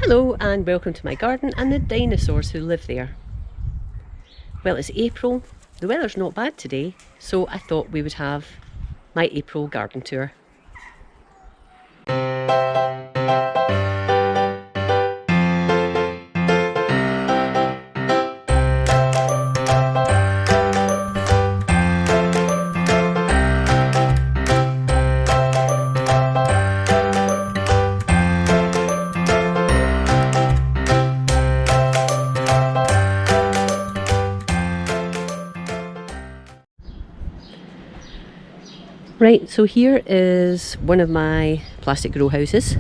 Hello and welcome to my garden and the dinosaurs who live there. Well, it's April, the weather's not bad today, so I thought we would have my April garden tour. Right, so here is one of my plastic grow houses,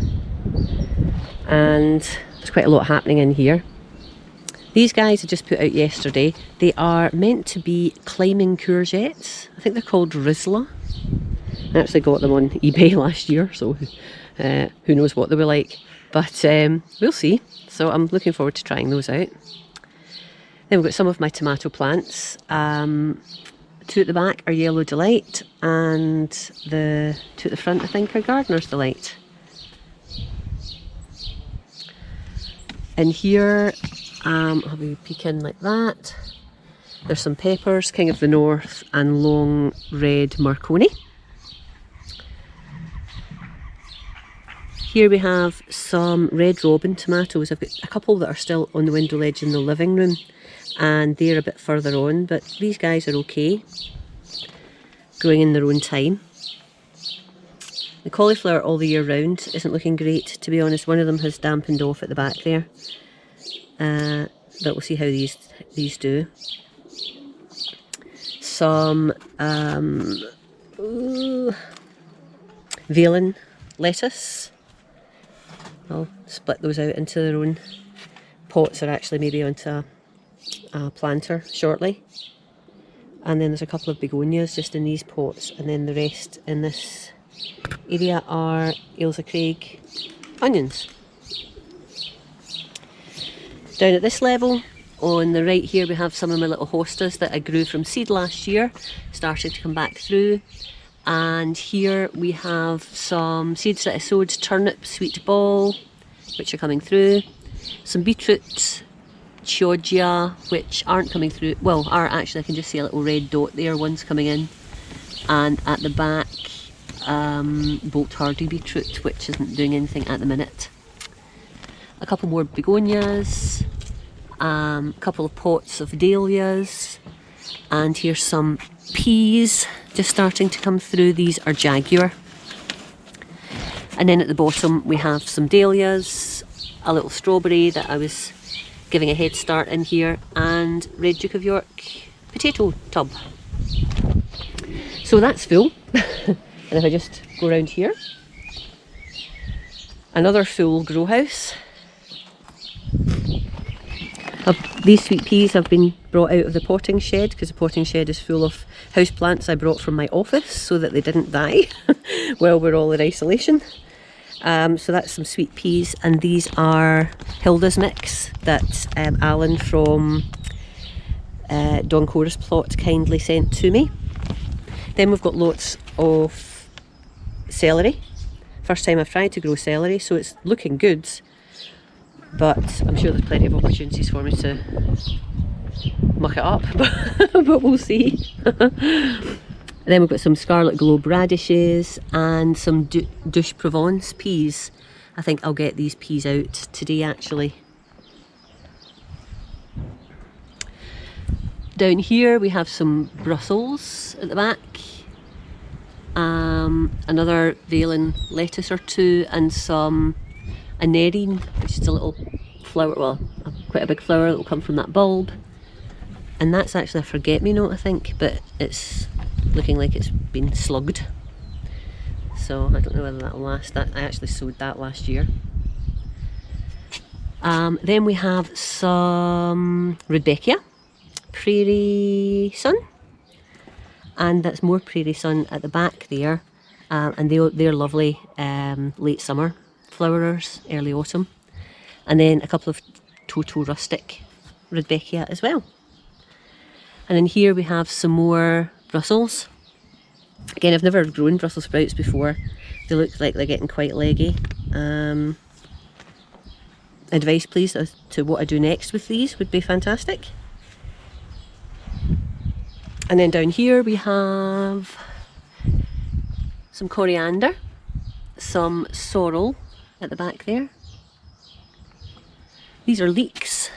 and there's quite a lot happening in here. These guys I just put out yesterday. They are meant to be climbing courgettes. I think they're called Rizla. I actually got them on eBay last year, so who knows what they were like. But we'll see. So I'm looking forward to trying those out. Then we've got some of my tomato plants. Two at the back are Yellow Delight, and the two at the front I think are Gardener's Delight. And here, I'll have a peek in like that. There's some peppers, King of the North and Long Red Marconi. Here we have some Red Robin tomatoes. I've got a couple that are still on the window ledge in the living room, and they're a bit further on, but these guys are okay, growing in their own time. The cauliflower all the year round isn't looking great, to be honest. One of them has dampened off at the back there, but we'll see how these do. Some Valen lettuce. I'll split those out into their own pots, or actually maybe onto a planter shortly. And then there's a couple of begonias just in these pots, and then the rest in this area are Ailsa Craig onions. Down at this level, on the right here, we have some of my little hostas that I grew from seed last year, starting to come back through. And here we have some seeds that I sowed, turnip, sweet ball, which are coming through. Some beetroot, chioggia, which aren't coming through. Well, are actually, I can just see a little red dot there, one's coming in. And at the back, Bolt Hardy beetroot, which isn't doing anything at the minute. A couple more begonias, a couple of pots of dahlias, and here's some peas just starting to come through. These are Jaguar. And then at the bottom we have some dahlias, a little strawberry that I was giving a head start in here, and Red Duke of York potato tub. So that's full. And if I just go around here, another full grow house. These sweet peas have been brought out of the potting shed, because the potting shed is full of houseplants I brought from my office so that they didn't die while we're all in isolation. So that's some sweet peas, and these are Hilda's mix that Alan from Don Cora's plot kindly sent to me. Then we've got lots of celery. First time I've tried to grow celery, so it's looking good, but I'm sure there's plenty of opportunities for me to muck it up, but we'll see. Then we've got some Scarlet Globe radishes and some Douche Provence peas. I think I'll get these peas out today actually. Down here we have some Brussels at the back, another Valen lettuce or two, and some Anerine, which is a little flower, well, quite a big flower that will come from that bulb. And that's actually a forget-me-not, I think, but it's looking like it's been slugged. So I don't know whether that'll last. I actually sowed that last year. Then we have some Rudbeckia, Prairie Sun, and that's more Prairie Sun at the back there. And they're lovely late summer flowerers, early autumn. And then a couple of Total Rustic Rudbeckia as well. And then here we have some more Brussels. Again, I've never grown Brussels sprouts before. They look like they're getting quite leggy. advice please as to what I do next with these would be fantastic. And then down here we have some coriander, some sorrel at the back there. These are leeks,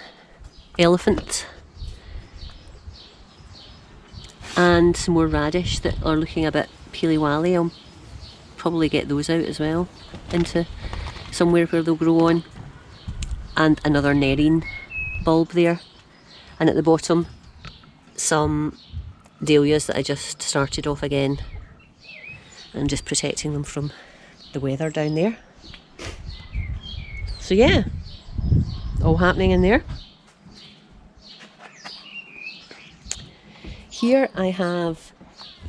elephant, and some more radish that are looking a bit peely-wally. I'll probably get those out as well into somewhere where they'll grow on. And another nerine bulb there. And at the bottom, some dahlias that I just started off again. And just protecting them from the weather down there. So yeah, all happening in there. Here I have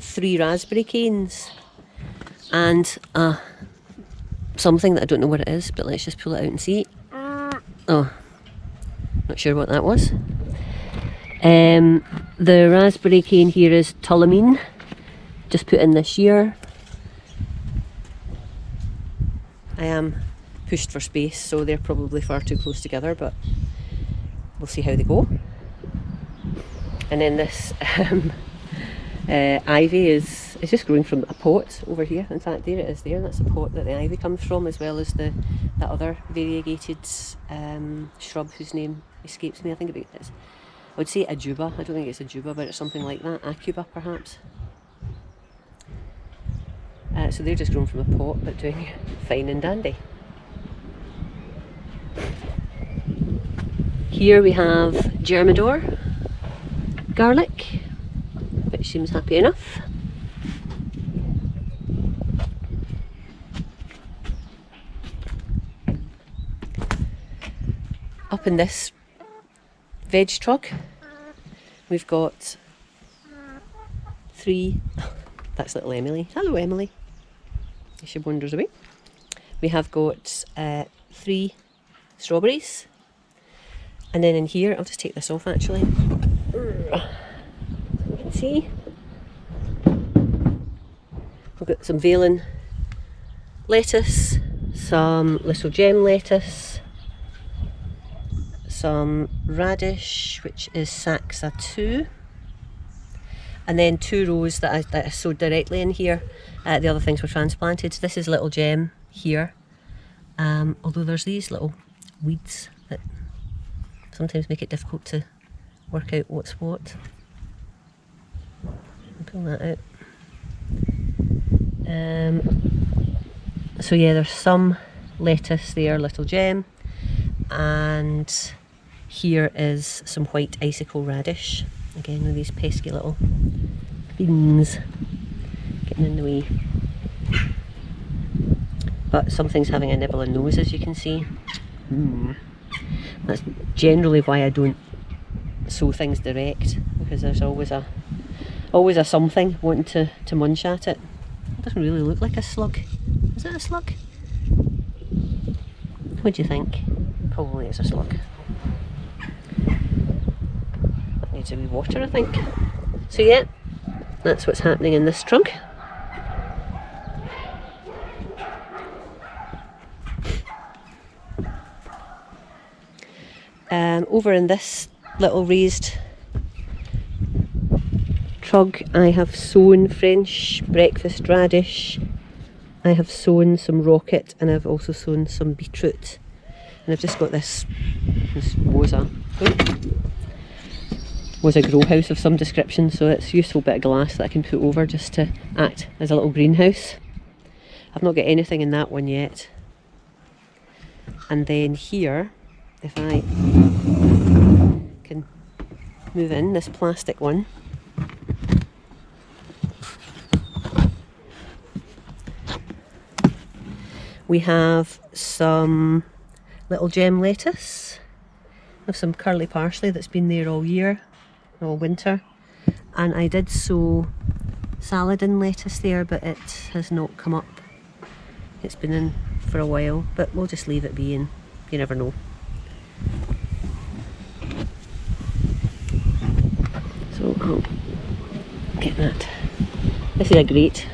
3 raspberry canes and something that I don't know what it is, but let's just pull it out and see. Oh, not sure what that was. The raspberry cane here is tulamine, just put in this year. I am pushed for space, so they're probably far too close together, but we'll see how they go. And then this ivy is just growing from a pot over here. In fact, there it is there. That's the pot that the ivy comes from, as well as that other variegated shrub whose name escapes me. I think it is. I would say ajuba. I don't think it's ajuba, but it's something like that. Acuba, perhaps. So they're just grown from a pot, but doing fine and dandy. Here we have Germador garlic, which seems happy enough. Up in this veg truck, we've got 3, that's little Emily. Hello Emily. She wanders away. We have got 3 strawberries. And then in here, I'll just take this off actually. So you can see. We've got some Valen lettuce, some little gem lettuce, some radish, which is Saxa 2, and then 2 rows that I sowed directly in here. The other things were transplanted. So this is little gem here, although there's these little weeds that sometimes make it difficult to work out what's what. Pull that out. So yeah, there's some lettuce there, little gem, and here is some white icicle radish, again with these pesky little beans getting in the way. But something's having a nibble in those, as you can see. That's generally why I don't sow things direct, because there's always a something wanting to munch at it. It doesn't really look like a slug. Is it a slug? What do you think? Probably it's a slug. That needs a wee water, I think. So yeah, that's what's happening in this trunk. Over in this little raised trug, I have sown French breakfast radish, I have sown some rocket, and I've also sown some beetroot. And I've just got this was a grow house of some description, so it's a useful bit of glass that I can put over just to act as a little greenhouse. I've not got anything in that one yet. And then here, if I can move in this plastic one, we have some little gem lettuce, we have some curly parsley that's been there all year, all winter, and I did sow Saladin lettuce there, but it has not come up. It's been in for a while, but we'll just leave it be, and you never know. So I'll get that. This is a great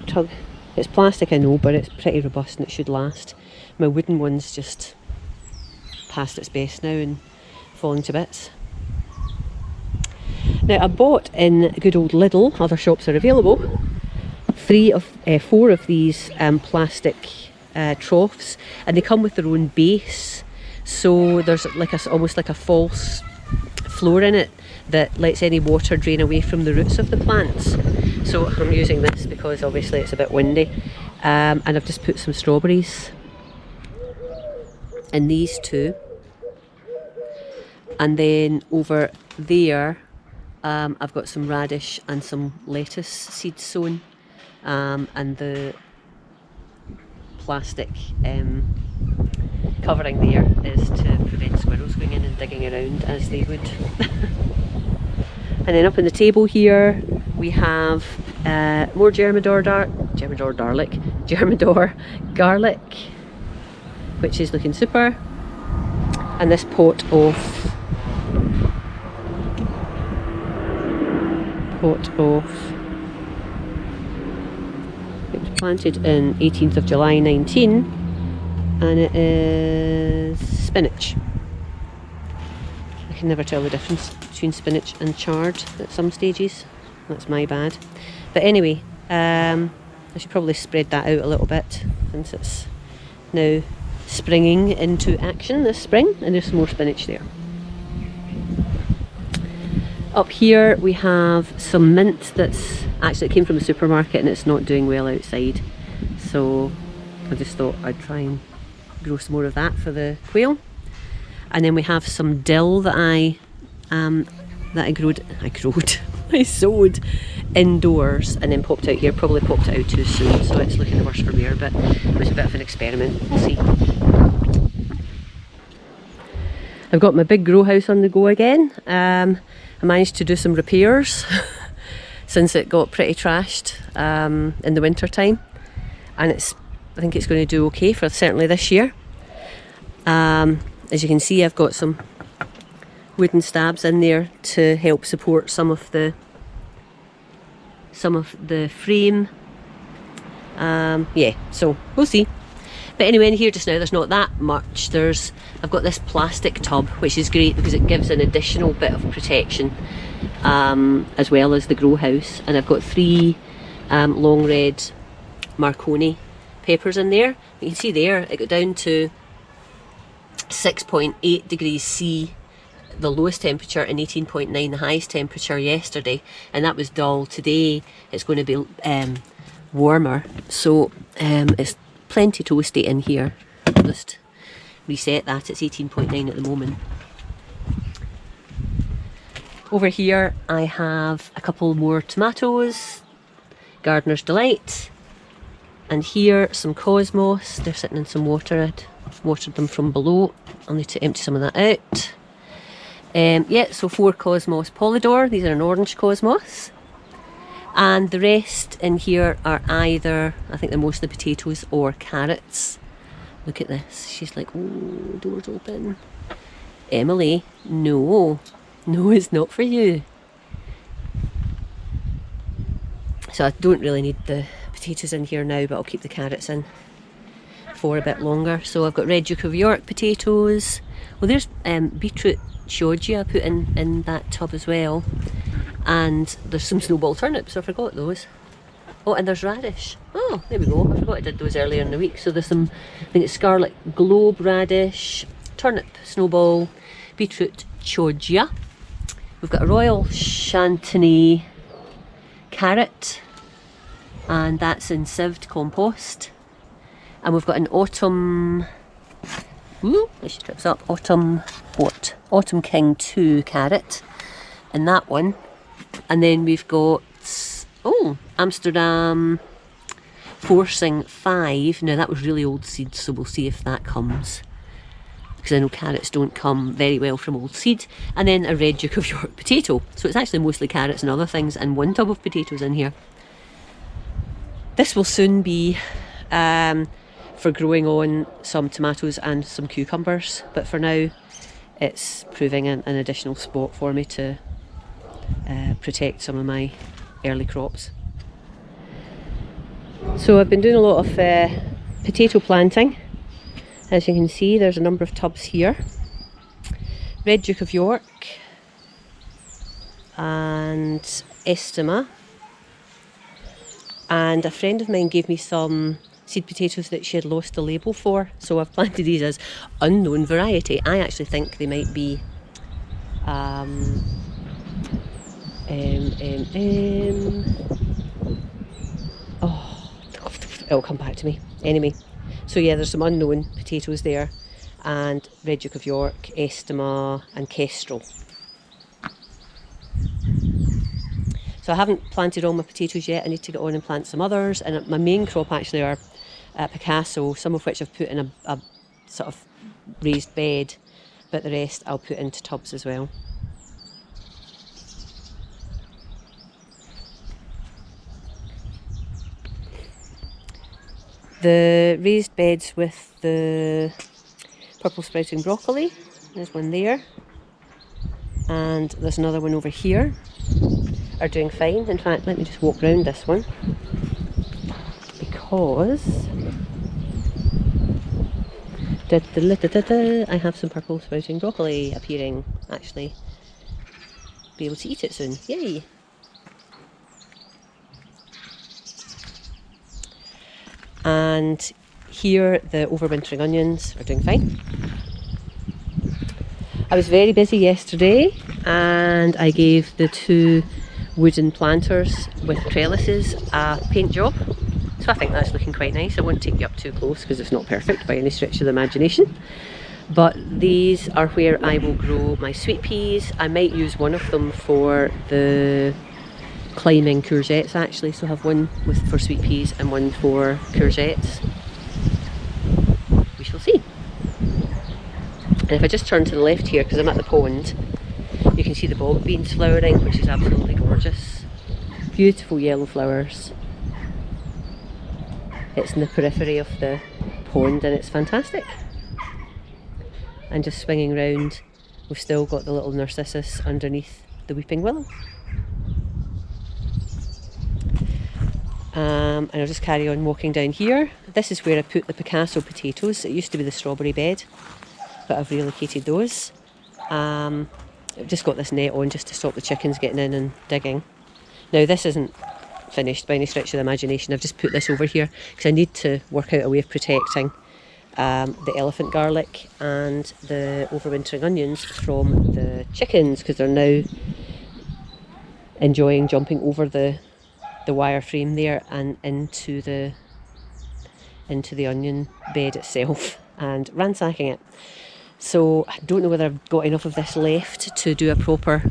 tug. It's plastic, I know, but it's pretty robust and it should last. My wooden one's just past its best now and falling to bits. Now I bought in good old Lidl, other shops are available, 4 of these plastic troughs, and they come with their own base, so there's like almost like a false floor in it that lets any water drain away from the roots of the plants. So I'm using this because obviously it's a bit windy, and I've just put some strawberries in these 2, and then over there I've got some radish and some lettuce seeds sown, and the plastic covering there is to prevent squirrels going in and digging around as they would. And then up on the table here we have more Germador garlic, which is looking super, and this pot of it was planted in 18th of July 19, and it is spinach. I can never tell the difference between spinach and chard at some stages. That's my bad. But anyway, I should probably spread that out a little bit since it's now springing into action this spring, and there's some more spinach there. Up here we have some mint that's actually, it came from the supermarket and it's not doing well outside, so I just thought I'd try and grow some more of that for the quail. And then we have some dill that I sowed indoors and then popped out here. Probably popped it out too soon, so it's looking worse for wear, but it was a bit of an experiment. We'll see. I've got my big grow house on the go again. I managed to do some repairs since it got pretty trashed in the winter time, and I think it's going to do okay for certainly this year. As you can see, I've got some wooden stabs in there to help support some of the frame. Yeah, so we'll see. But anyway, in here just now there's not that much. I've got this plastic tub, which is great because it gives an additional bit of protection, as well as the grow house. And I've got 3 long red Marconi peppers in there. You can see there it got down to 6.8 degrees C, the lowest temperature, and 18.9 the highest temperature yesterday, and that was dull. Today it's going to be warmer, so it's plenty toasty in here. I'll just reset that, it's 18.9 at the moment. Over here I have a couple more tomatoes, Gardener's Delight, and here some cosmos. They're sitting in some water. I'd watered them from below. I'll need to empty some of that out. Yeah, so 4 cosmos polydor. These are an orange cosmos. And the rest in here are either, I think they're mostly potatoes or carrots. Look at this. She's like, oh, doors open. Emily, no, it's not for you. So I don't really need the potatoes in here now, but I'll keep the carrots in for a bit longer. So I've got red Duke of York potatoes. Well, there's beetroot chioggia I put in that tub as well. And there's some snowball turnips, I forgot those. Oh, and there's radish. Oh, there we go. I forgot I did those earlier in the week. So there's some, I think it's scarlet globe radish, turnip, snowball, beetroot chioggia. We've got a royal Chantenay carrot, and that's in sieved compost. And we've got an autumn, this trips up, autumn King 2 carrot in that one. And then we've got, Amsterdam Forcing 5. Now that was really old seed, so we'll see if that comes, because I know carrots don't come very well from old seed. And then a red Duke of York potato. So it's actually mostly carrots and other things, and 1 tub of potatoes in here. This will soon be for growing on some tomatoes and some cucumbers, but for now it's proving an additional spot for me to protect some of my early crops. So I've been doing a lot of potato planting. As you can see, there's a number of tubs here. Red Duke of York and Estima. And a friend of mine gave me some seed potatoes that she had lost the label for, so I've planted these as unknown variety. I actually think they might be oh, it'll come back to me. Anyway, so yeah, there's some unknown potatoes there, and Red Duke of York, Estima and Kestrel. So I haven't planted all my potatoes yet. I need to get on and plant some others. And my main crop actually are Picasso, some of which I've put in a sort of raised bed, but the rest I'll put into tubs as well. The raised beds with the purple sprouting broccoli, there's one there, and there's another one over here, are doing fine. In fact, let me just walk round this one, because I have some purple sprouting broccoli appearing. Actually, be able to eat it soon. Yay! And here the overwintering onions are doing fine. I was very busy yesterday and I gave the 2 wooden planters with trellises a paint job. So I think that's looking quite nice. I won't take you up too close because it's not perfect by any stretch of the imagination. But these are where I will grow my sweet peas. I might use one of them for the climbing courgettes actually. So I have one for sweet peas and one for courgettes. We shall see. And if I just turn to the left here, because I'm at the pond, you can see the bog beans flowering, which is absolutely gorgeous. Beautiful yellow flowers. It's in the periphery of the pond and it's fantastic. And just swinging round, we've still got the little narcissus underneath the weeping willow. And I'll just carry on walking down here. This is where I put the Picasso potatoes. It used to be the strawberry bed, but I've relocated those. I've just got this net on just to stop the chickens getting in and digging. Now this isn't finished by any stretch of the imagination. I've just put this over here because I need to work out a way of protecting the elephant garlic and the overwintering onions from the chickens, because they're now enjoying jumping over the wire frame there and into the onion bed itself and ransacking it. So I don't know whether I've got enough of this left to do a proper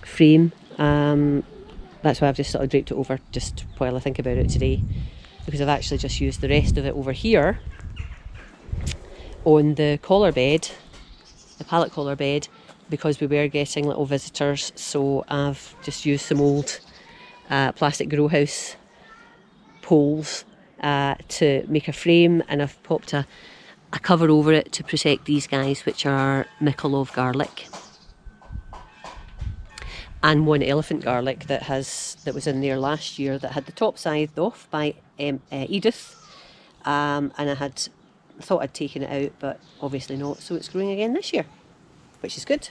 frame. That's why I've just sort of draped it over just while I think about it today, because I've actually just used the rest of it over here on the collar bed, the pallet collar bed, because we were getting little visitors. So I've just used some old plastic grow house poles to make a frame, and I've popped a cover over it to protect these guys, which are Mikolov garlic, and one elephant garlic that was in there last year that had the top side off by Edith, and I thought I'd taken it out, but obviously not, so it's growing again this year, which is good.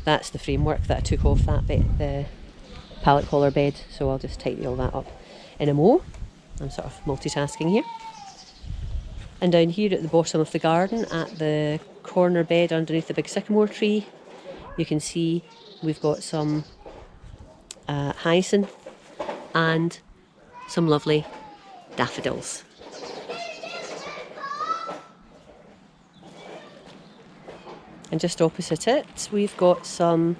That's the framework that I took off that bit, the pallet collar bed, so I'll just tidy all that up in a mo. I'm sort of multitasking here. And down here at the bottom of the garden, at the corner bed underneath the big sycamore tree, you can see we've got some hyacinth and some lovely daffodils. And just opposite it, we've got some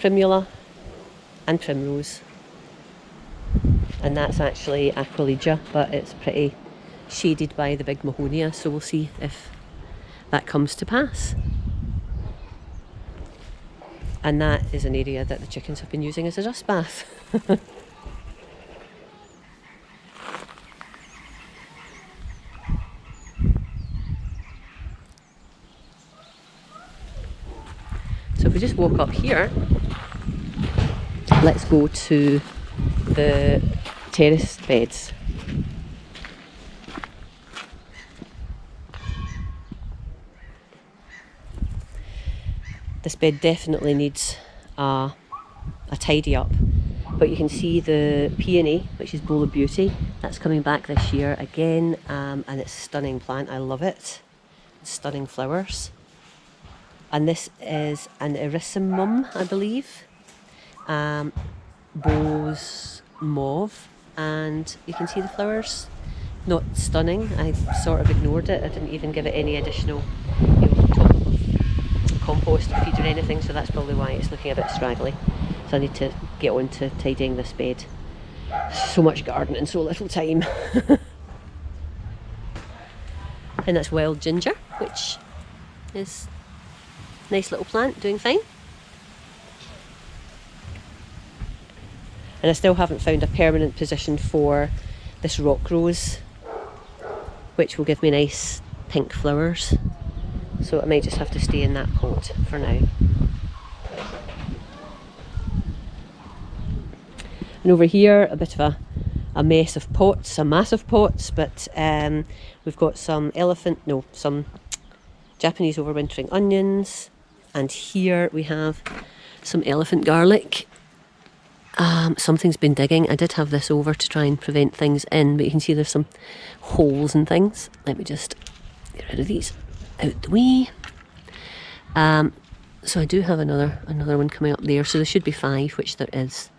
primula and primrose. And that's actually Aquilegia, but it's pretty shaded by the big Mahonia, so we'll see if that comes to pass. And that is an area that the chickens have been using as a dust bath. So if we just walk up here, let's go to the terrace beds. This bed definitely needs a tidy up. But you can see the peony, which is Bowl of Beauty, that's coming back this year again, and it's a stunning plant. I love it. Stunning flowers. And this is an erysimum, I believe. Bose mauve, and you can see the flowers. Not stunning. I sort of ignored it. I didn't even give it any additional, top of compost or feed or anything, so that's probably why it's looking a bit straggly. So I need to get on to tidying this bed. So much gardening, so little time. And that's wild ginger, which is a nice little plant, doing fine. And I still haven't found a permanent position for this rock rose, which will give me nice pink flowers. So I might just have to stay in that pot for now. And over here, a bit of a mess of pots, some massive pots, but we've got some Japanese overwintering onions, and here we have some elephant garlic. Something's been digging. I did have this over to try and prevent things in, but you can see there's some holes and things. Let me just get rid of these out the way. So I do have another one coming up there, so there should be 5, which there is.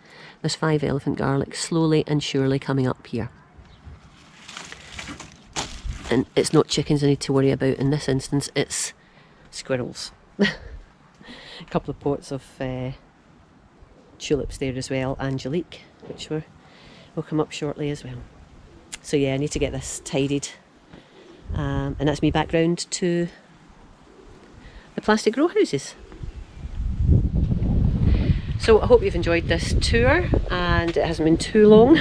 There's 5 elephant garlic slowly and surely coming up here. And it's not chickens I need to worry about in this instance, it's squirrels. A couple of pots of tulips there as well, Angelique, which will come up shortly as well. So yeah, I need to get this tidied. And that's me back round to the plastic grow houses. So I hope you've enjoyed this tour, and it hasn't been too long.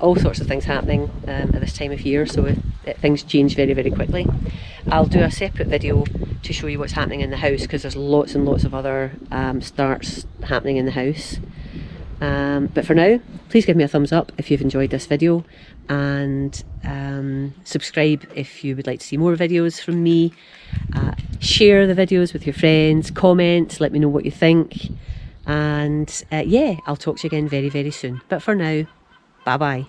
All sorts of things happening at this time of year, so things change very, very quickly. I'll do a separate video to show you what's happening in the house, because there's lots and lots of other starts happening in the house. But for now, please give me a thumbs up if you've enjoyed this video, and subscribe if you would like to see more videos from me. Share the videos with your friends, comment, let me know what you think, and yeah, I'll talk to you again very, very soon. But for now, bye bye.